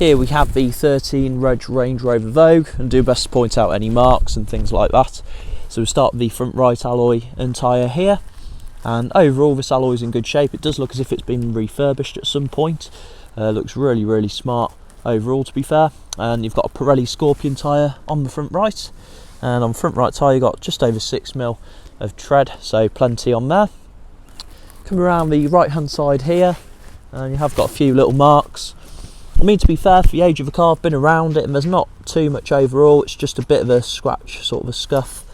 Here we have the 13 Reg Range Rover Vogue, and do best to point out any marks and things like that. So we start with the front right alloy and tyre here, and overall this alloy is in good shape. It does look as if it's been refurbished at some point. Looks really smart overall, to be fair. And you've got a Pirelli Scorpion tyre on the front right, and on the front right tyre you've got just over 6mm of tread, so plenty on there. Come around the right hand side here, and you have got a few little marks. I mean, to be fair, for the age of the car, I've been around it and there's not too much overall. It's just a bit of a scratch, sort of a scuff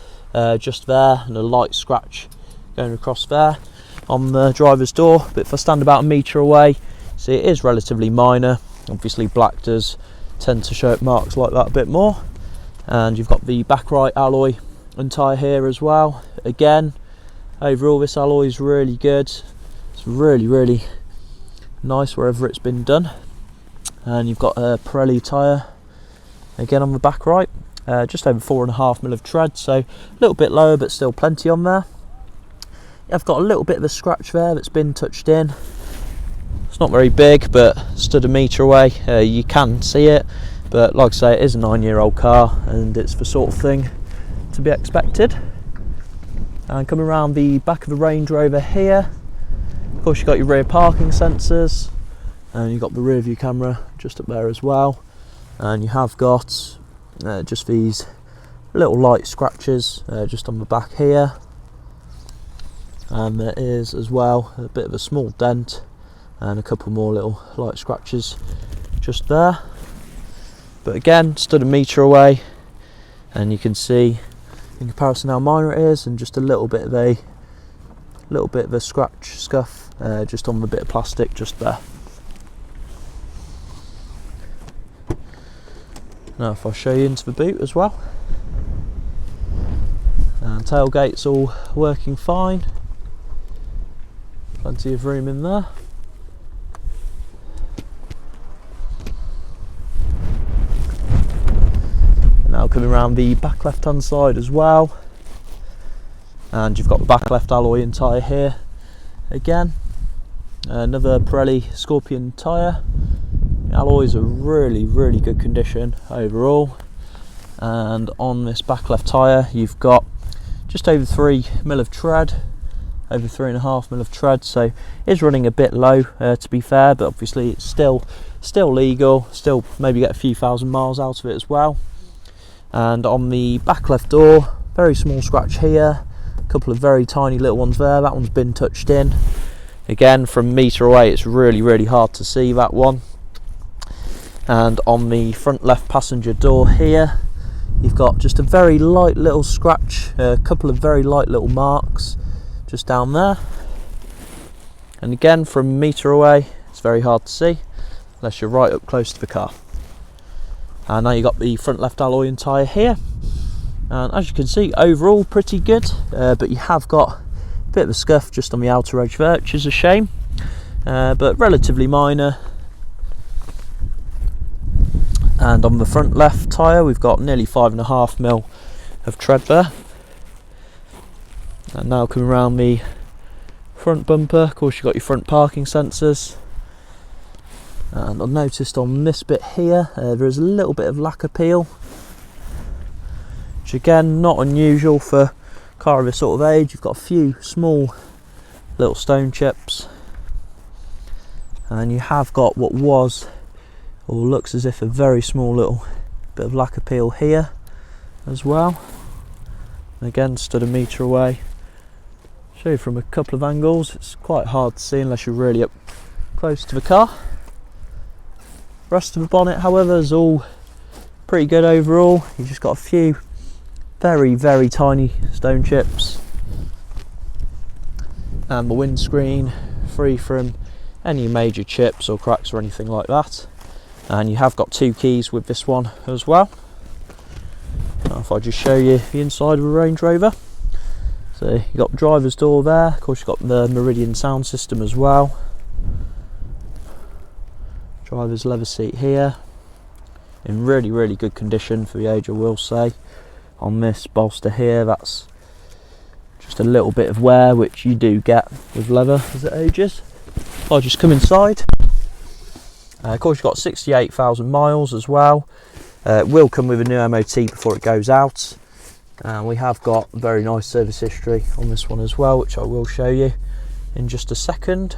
just there, and a light scratch going across there on the driver's door. But if I stand about a metre away, see, it is relatively minor. Obviously black does tend to show up marks like that a bit more. And you've got the back right alloy and tyre here as well. Again, overall this alloy is really good. It's really nice wherever it's been done. And you've got a Pirelli tyre again on the back right, just over 4.5mm of tread, so a little bit lower but still plenty on there. I've got a little bit of a scratch there that's been touched in. It's not very big, but stood a metre away, you can see it, but like I say, it is a 9-year-old car and it's the sort of thing to be expected. And coming around the back of the Range Rover here, of course you've got your rear parking sensors, and you've got the rear view camera just up there as well, and you have got just these little light scratches just on the back here, and there is as well a bit of a small dent and a couple more little light scratches just there. But again, stood a metre away, and you can see in comparison how minor it is, and just a little bit of a scratch scuff just on the bit of plastic just there. Now if I show you into the boot as well, and tailgate's all working fine, plenty of room in there. And now coming around the back left hand side as well, and you've got the back left alloy and tyre here again, another Pirelli Scorpion tyre. Alloys are really good condition overall, and on this back left tyre you've got just over 3mm of tread, over 3.5mm of tread, so it is running a bit low to be fair, but obviously it's still legal, still maybe get a few thousand miles out of it as well. And on the back left door, very small scratch here, a couple of very tiny little ones there. That one's been touched in. Again, from a metre away it's really hard to see that one. And on the front left passenger door here, you've got just a very light little scratch, a couple of very light little marks just down there. And again, from a metre away, it's very hard to see unless you're right up close to the car. And now you've got the front left alloy and tyre here. And as you can see, overall pretty good, but you have got a bit of a scuff just on the outer edge there, which is a shame, but relatively minor. And on the front left tyre we've got nearly 5.5mm of tread there. And now coming around the front bumper, of course you've got your front parking sensors. And I've noticed on this bit here there is a little bit of lacquer peel, which again not unusual for a car of this sort of age. You've got a few small little stone chips, and you have got what was, or looks as if, a very small little bit of lacquer peel here as well. And again, stood a metre away. Show you from a couple of angles, it's quite hard to see unless you're really up close to the car. Rest of the bonnet, however, is all pretty good overall. You've just got a few very tiny stone chips, and the windscreen free from any major chips or cracks or anything like that. And you have got 2 keys with this one as well. Now if I just show you the inside of a Range Rover, so you've got the driver's door there, of course you've got the Meridian sound system as well. Driver's leather seat here, in really good condition for the age, I will say. On this bolster here, that's just a little bit of wear, which you do get with leather as it ages. I'll just come inside. Of course, you've got 68,000 miles as well. It will come with a new MOT before it goes out. And we have got very nice service history on this one as well, which I will show you in just a second.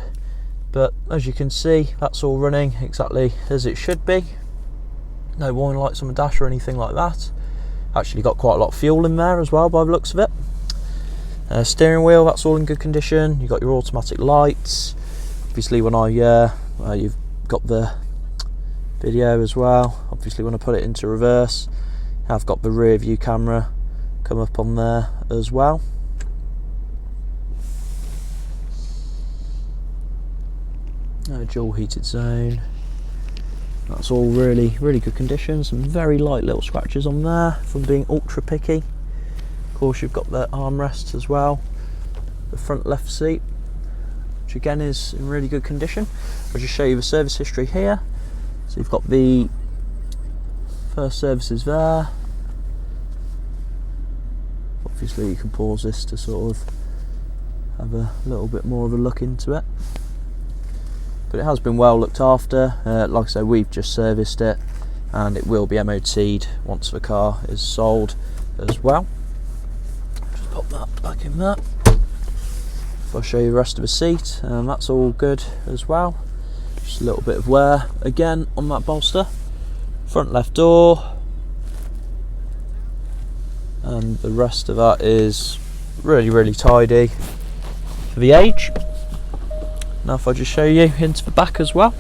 But as you can see, that's all running exactly as it should be. No warning lights on the dash or anything like that. Actually got quite a lot of fuel in there as well by the looks of it. Steering wheel, that's all in good condition. You've got your automatic lights. Obviously when you've got the video as well. Obviously when I put it into reverse, I've got the rear view camera come up on there as well. Dual heated zone. That's all really good condition. Some very light little scratches on there from being ultra picky. Of course, you've got the armrests as well. The front left seat, which again is in really good condition. I'll just show you the service history here. So you've got the first services there. Obviously you can pause this to sort of have a little bit more of a look into it. But it has been well looked after. Like I said, we've just serviced it and it will be MOT'd once the car is sold as well. Just pop that back in there. If I show you the rest of the seat, that's all good as well. Just a little bit of wear again on that bolster. Front left door. And the rest of that is really tidy for the age. Now if I just show you into the back as well.